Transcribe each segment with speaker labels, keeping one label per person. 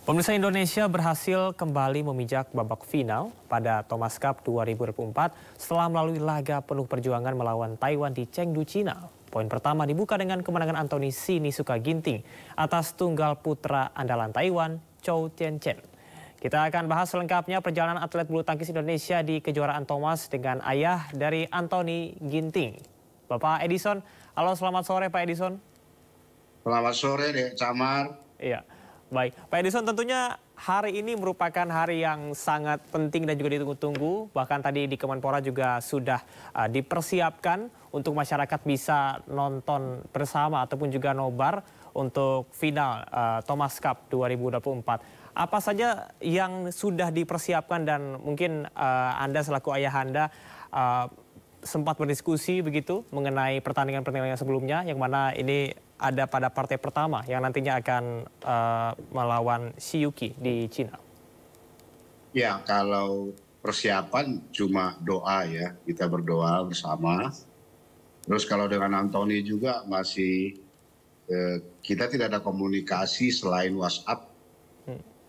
Speaker 1: Pemirsa, Indonesia berhasil kembali memijak babak final pada Thomas Cup 2024 setelah melalui laga penuh perjuangan melawan Taiwan di Chengdu, Cina. Poin pertama dibuka dengan kemenangan Anthony Sinisuka Ginting atas tunggal putra andalan Taiwan, Chou Tien-chen. Kita akan bahas selengkapnya perjalanan atlet bulu tangkis Indonesia di kejuaraan Thomas dengan ayah dari Anthony Ginting, Bapak Edison. Halo, selamat sore Pak Edison.
Speaker 2: Selamat sore, Dek Camar.
Speaker 1: Iya. Baik, Pak Edison, tentunya hari ini merupakan hari yang sangat penting dan juga ditunggu-tunggu. Bahkan tadi di Kemenpora juga sudah dipersiapkan untuk masyarakat bisa nonton bersama ataupun juga nobar untuk final Thomas Cup 2024. Apa saja yang sudah dipersiapkan dan mungkin Anda selaku ayahanda sempat berdiskusi begitu mengenai pertandingan-pertandingan sebelumnya yang mana ini ada pada partai pertama yang nantinya akan melawan Shiyuki di Cina.
Speaker 2: Ya, kalau persiapan cuma doa ya, kita berdoa bersama. Terus kalau dengan Anthony juga masih kita tidak ada komunikasi selain WhatsApp.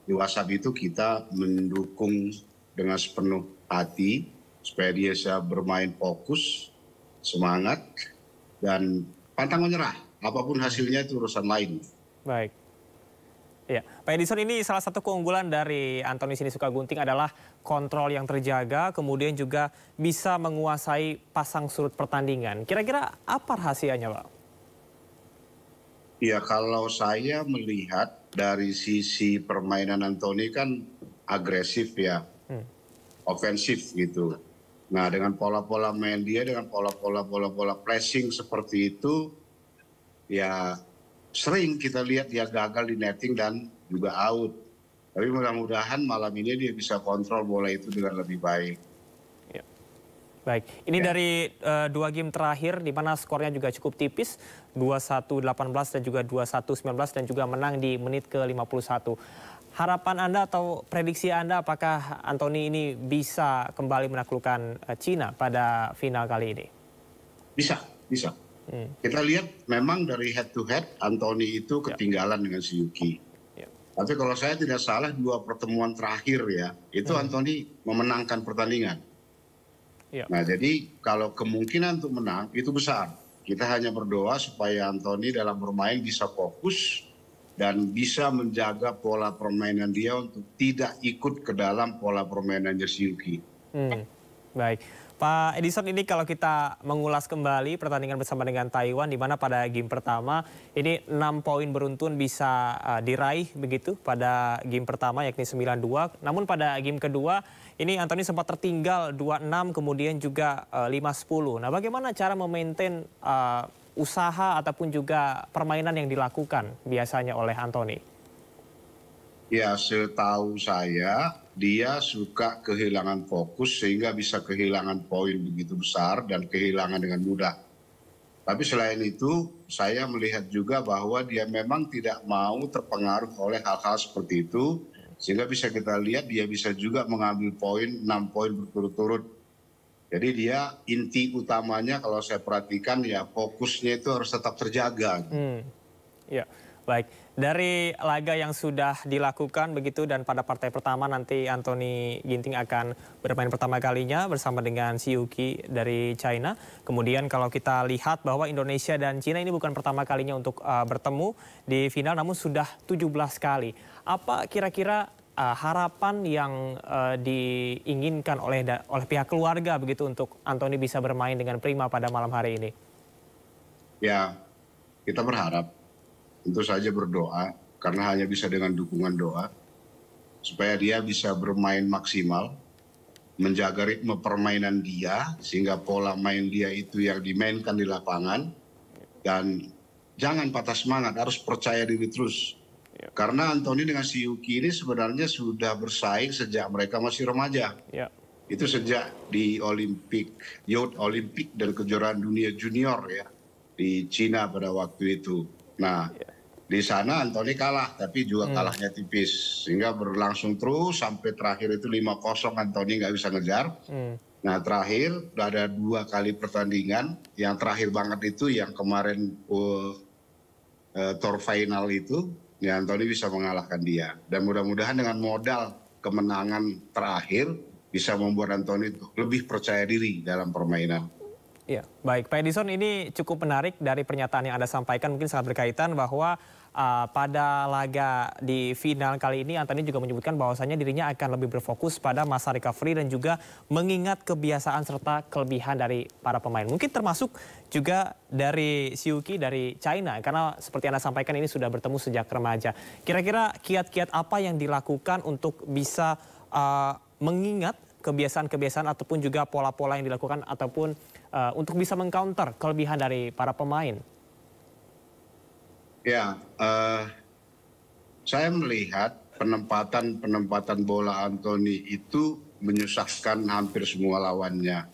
Speaker 2: Di WhatsApp itu kita mendukung dengan sepenuh hati supaya dia bisa bermain fokus, semangat, dan pantang menyerah. Apapun hasilnya itu urusan lain.
Speaker 1: Baik. Ya, Pak Edison, ini salah satu keunggulan dari Anthony Sinisuka Ginting adalah kontrol yang terjaga, kemudian juga bisa menguasai pasang surut pertandingan. Kira-kira apa rahasianya, Pak?
Speaker 2: Ya, kalau saya melihat dari sisi permainan Anthony kan agresif ya, ofensif gitu. Nah, dengan pola-pola main dia, dengan pola-pola pressing seperti itu, ya sering kita lihat dia gagal di netting dan juga out. Tapi mudah-mudahan malam ini dia bisa kontrol bola itu dengan lebih baik.
Speaker 1: Ya. Baik, ini dari dua game terakhir di mana skornya juga cukup tipis, 21-18 dan juga 21-19 dan juga menang di menit ke-51. Harapan Anda atau prediksi Anda apakah Anthony ini bisa kembali menaklukkan Cina pada final kali ini?
Speaker 2: Bisa. Kita lihat memang dari head to head Anthony itu ketinggalan dengan Shiyuki. Tapi kalau saya tidak salah 2 pertemuan terakhir ya, itu Anthony memenangkan pertandingan. Nah, jadi kalau kemungkinan untuk menang itu besar. Kita hanya berdoa supaya Anthony dalam bermain bisa fokus dan bisa menjaga pola permainan dia untuk tidak ikut ke dalam pola permainan Shiyuki.
Speaker 1: Baik, Pak Edison, ini kalau kita mengulas kembali pertandingan bersama dengan Taiwan, di mana pada game pertama ini 6 poin beruntun bisa diraih begitu pada game pertama yakni 9-2. Namun pada game kedua ini Anthony sempat tertinggal 2-6 kemudian juga 5-10. Nah, bagaimana cara memaintain usaha ataupun juga permainan yang dilakukan biasanya oleh Anthony?
Speaker 2: Ya, setahu saya dia suka kehilangan fokus sehingga bisa kehilangan poin begitu besar dan kehilangan dengan mudah. Tapi selain itu saya melihat juga bahwa dia memang tidak mau terpengaruh oleh hal-hal seperti itu. Sehingga bisa kita lihat dia bisa juga mengambil poin 6 poin berturut-turut. Jadi dia inti utamanya kalau saya perhatikan ya fokusnya itu harus tetap terjaga.
Speaker 1: Ya, baik. Dari laga yang sudah dilakukan begitu dan pada partai pertama nanti Anthony Ginting akan bermain pertama kalinya bersama dengan Shiyuki dari China. Kemudian kalau kita lihat bahwa Indonesia dan China ini bukan pertama kalinya untuk bertemu di final namun sudah 17 kali. Apa kira-kira harapan yang diinginkan oleh pihak keluarga begitu untuk Anthony bisa bermain dengan prima pada malam hari ini?
Speaker 2: Ya, kita berharap. Tentu saja berdoa, karena hanya bisa dengan dukungan doa, supaya dia bisa bermain maksimal, menjaga ritme permainan dia, sehingga pola main dia itu yang dimainkan di lapangan, dan jangan patah semangat, harus percaya diri terus. Karena Anthony dengan Shiyuki ini sebenarnya sudah bersaing sejak mereka masih remaja. Itu sejak di Youth Olympic dan kejuaraan dunia junior ya, di Cina pada waktu itu. Nah, di sana Anthony kalah, tapi juga kalahnya tipis. Sehingga berlangsung terus sampai terakhir itu 5-0 Anthony nggak bisa ngejar. Nah, terakhir ada 2 kali pertandingan. Yang terakhir banget itu yang kemarin tour final itu. ya Anthony bisa mengalahkan dia. Dan mudah-mudahan dengan modal kemenangan terakhir bisa membuat Anthony lebih percaya diri dalam permainan.
Speaker 1: Ya, baik Pak Edison, ini cukup menarik dari pernyataan yang Anda sampaikan, mungkin sangat berkaitan bahwa pada laga di final kali ini Anthony juga menyebutkan bahwasannya dirinya akan lebih berfokus pada masa recovery dan juga mengingat kebiasaan serta kelebihan dari para pemain. Mungkin termasuk juga dari Siuki dari China, karena seperti Anda sampaikan ini sudah bertemu sejak remaja. Kira-kira kiat-kiat apa yang dilakukan untuk bisa mengingat kebiasaan-kebiasaan ataupun juga pola-pola yang dilakukan ataupun untuk bisa mengcounter kelebihan dari para pemain?
Speaker 2: Ya, saya melihat penempatan bola Anthony itu menyusahkan hampir semua lawannya.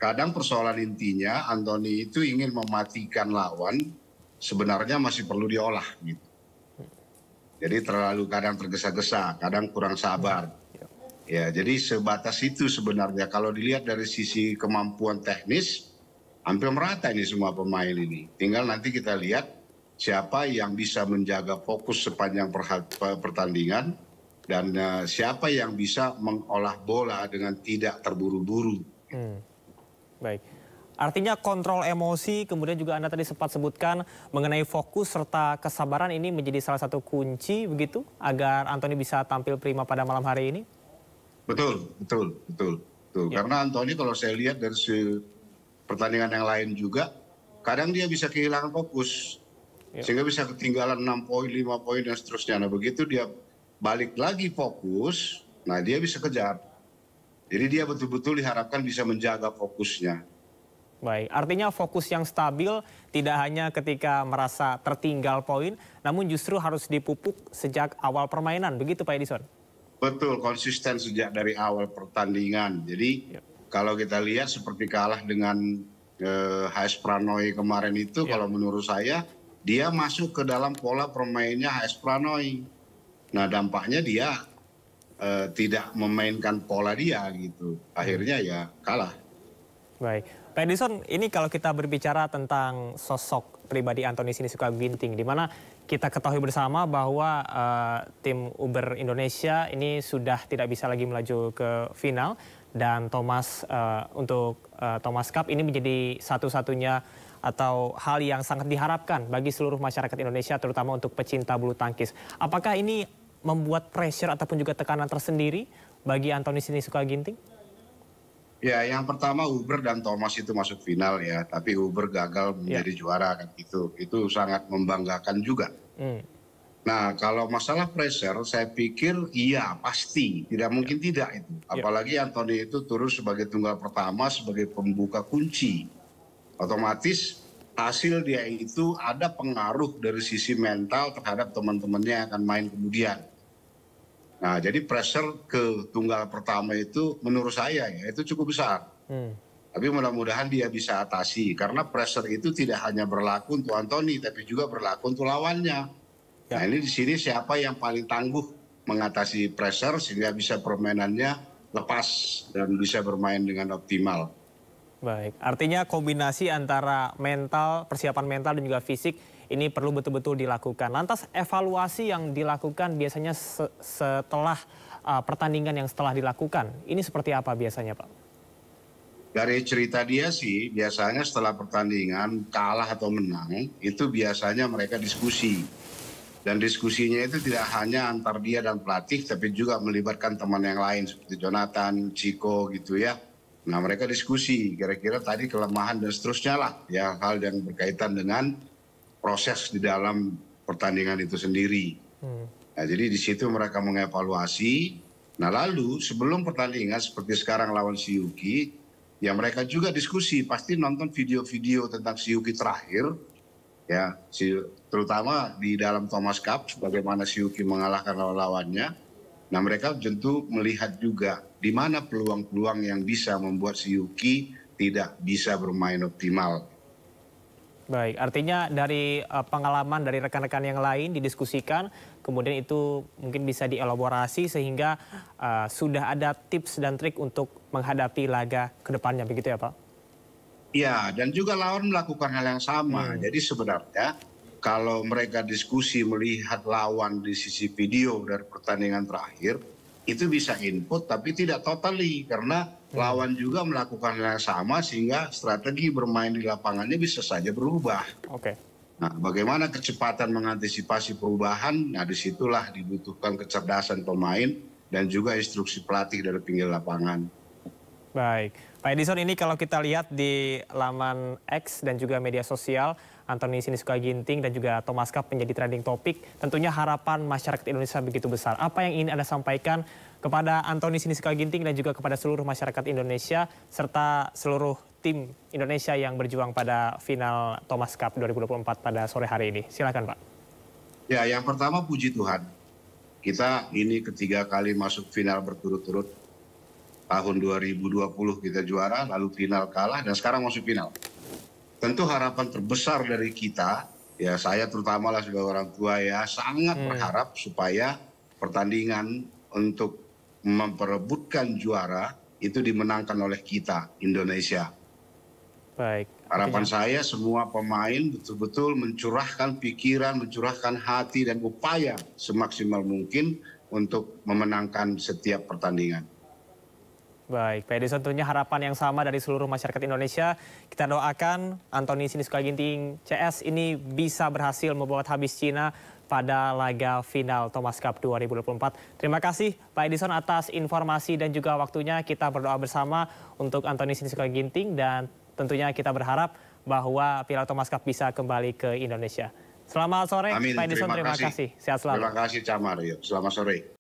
Speaker 2: Kadang persoalan intinya Anthony itu ingin mematikan lawan, sebenarnya masih perlu diolah gitu. Jadi terlalu kadang tergesa-gesa, kadang kurang sabar. Ya, jadi sebatas itu sebenarnya. Kalau dilihat dari sisi kemampuan teknis, hampir merata ini semua pemain ini. Tinggal nanti kita lihat siapa yang bisa menjaga fokus sepanjang pertandingan dan siapa yang bisa mengolah bola dengan tidak terburu-buru.
Speaker 1: Baik. Artinya kontrol emosi, kemudian juga Anda tadi sempat sebutkan mengenai fokus serta kesabaran ini menjadi salah satu kunci begitu agar Anthony bisa tampil prima pada malam hari ini?
Speaker 2: Betul. Ya. Karena Anthony kalau saya lihat dari pertandingan yang lain juga, kadang dia bisa kehilangan fokus. Ya. Sehingga bisa ketinggalan 6 poin, 5 poin, dan seterusnya. Nah begitu dia balik lagi fokus, nah dia bisa kejar. Jadi dia betul-betul diharapkan bisa menjaga fokusnya.
Speaker 1: Baik, artinya fokus yang stabil tidak hanya ketika merasa tertinggal poin, namun justru harus dipupuk sejak awal permainan. Begitu Pak Edison?
Speaker 2: Betul, konsisten sejak dari awal pertandingan. Jadi kalau kita lihat seperti kalah dengan HS Pranoy kemarin itu, kalau menurut saya dia masuk ke dalam pola permainnya HS Pranoy. Nah dampaknya dia tidak memainkan pola dia gitu. Akhirnya ya kalah.
Speaker 1: Baik, Pak Edison, ini kalau kita berbicara tentang sosok pribadi Anthony Sinisuka Ginting, di mana kita ketahui bersama bahwa tim Uber Indonesia ini sudah tidak bisa lagi melaju ke final dan Thomas Thomas Cup ini menjadi satu-satunya atau hal yang sangat diharapkan bagi seluruh masyarakat Indonesia, terutama untuk pecinta bulu tangkis. Apakah ini membuat pressure ataupun juga tekanan tersendiri bagi Anthony Sinisuka Ginting?
Speaker 2: Ya, yang pertama Uber dan Thomas itu masuk final ya, tapi Uber gagal menjadi juara kan itu sangat membanggakan juga. Nah, kalau masalah pressure, saya pikir iya pasti, tidak mungkin tidak itu. Apalagi Anthony itu turun sebagai tunggal pertama, sebagai pembuka kunci. Otomatis hasil dia itu ada pengaruh dari sisi mental terhadap teman-temannya yang akan main kemudian. Nah, jadi pressure ke tunggal pertama itu menurut saya ya itu cukup besar. Tapi mudah-mudahan dia bisa atasi karena pressure itu tidak hanya berlaku untuk Anthony tapi juga berlaku untuk lawannya. Nah, ini di sini siapa yang paling tangguh mengatasi pressure sehingga bisa permainannya lepas dan bisa bermain dengan optimal.
Speaker 1: Baik, artinya kombinasi antara mental, persiapan mental dan juga fisik ini perlu betul-betul dilakukan. Lantas evaluasi yang dilakukan biasanya setelah pertandingan yang setelah dilakukan, ini seperti apa biasanya Pak?
Speaker 2: Dari cerita dia sih, biasanya setelah pertandingan kalah atau menang, itu biasanya mereka diskusi. Dan diskusinya itu tidak hanya antar dia dan pelatih, tapi juga melibatkan teman yang lain seperti Jonathan, Chico gitu ya. Nah mereka diskusi, kira-kira tadi kelemahan dan seterusnya lah, ya hal yang berkaitan dengan proses di dalam pertandingan itu sendiri. Nah, jadi di situ mereka mengevaluasi. Nah lalu sebelum pertandingan seperti sekarang lawan Siuki, ya mereka juga diskusi, pasti nonton video-video tentang Siuki terakhir, ya terutama di dalam Thomas Cup, bagaimana Siuki mengalahkan lawan-lawannya. Nah mereka tentu melihat juga di mana peluang-peluang yang bisa membuat Siuki tidak bisa bermain optimal.
Speaker 1: Baik, artinya dari pengalaman dari rekan-rekan yang lain didiskusikan, kemudian itu mungkin bisa dielaborasi sehingga sudah ada tips dan trik untuk menghadapi laga ke depannya, begitu ya Pak?
Speaker 2: Iya, dan juga lawan melakukan hal yang sama. Jadi sebenarnya kalau mereka diskusi melihat lawan di sisi video dari pertandingan terakhir, itu bisa input tapi tidak totally karena lawan juga melakukan hal yang sama sehingga strategi bermain di lapangannya bisa saja berubah.
Speaker 1: Oke.
Speaker 2: Nah, bagaimana kecepatan mengantisipasi perubahan? Nah, disitulah dibutuhkan kecerdasan pemain dan juga instruksi pelatih dari pinggir lapangan.
Speaker 1: Baik, Pak Edison, ini kalau kita lihat di laman X dan juga media sosial, Anthony Sinisuka Ginting dan juga Thomas Cup menjadi trending topik. Tentunya harapan masyarakat Indonesia begitu besar. Apa yang ingin Anda sampaikan kepada Anthony Sinisuka Ginting dan juga kepada seluruh masyarakat Indonesia serta seluruh tim Indonesia yang berjuang pada final Thomas Cup 2024 pada sore hari ini? Silakan, Pak.
Speaker 2: Ya, yang pertama puji Tuhan. Kita ini ketiga kali masuk final berturut-turut. Tahun 2020 kita juara, lalu final kalah, dan sekarang masuk final. Tentu harapan terbesar dari kita, ya saya terutama lah sebagai orang tua ya, sangat berharap supaya pertandingan untuk memperebutkan juara itu dimenangkan oleh kita, Indonesia.
Speaker 1: Baik.
Speaker 2: Harapan saya semua pemain betul-betul mencurahkan pikiran, mencurahkan hati dan upaya semaksimal mungkin untuk memenangkan setiap pertandingan.
Speaker 1: Baik, Pak Edison, tentunya harapan yang sama dari seluruh masyarakat Indonesia. Kita doakan Anthony Sinisuka Ginting CS ini bisa berhasil membawa habis Cina pada laga final Thomas Cup 2024. Terima kasih Pak Edison atas informasi dan juga waktunya. Kita berdoa bersama untuk Anthony Sinisuka Ginting dan tentunya kita berharap bahwa Piala Thomas Cup bisa kembali ke Indonesia. Selamat sore,
Speaker 2: Amin.
Speaker 1: Pak Edison. Terima kasih. Sehat selalu.
Speaker 2: Terima kasih, Camar. Selamat sore.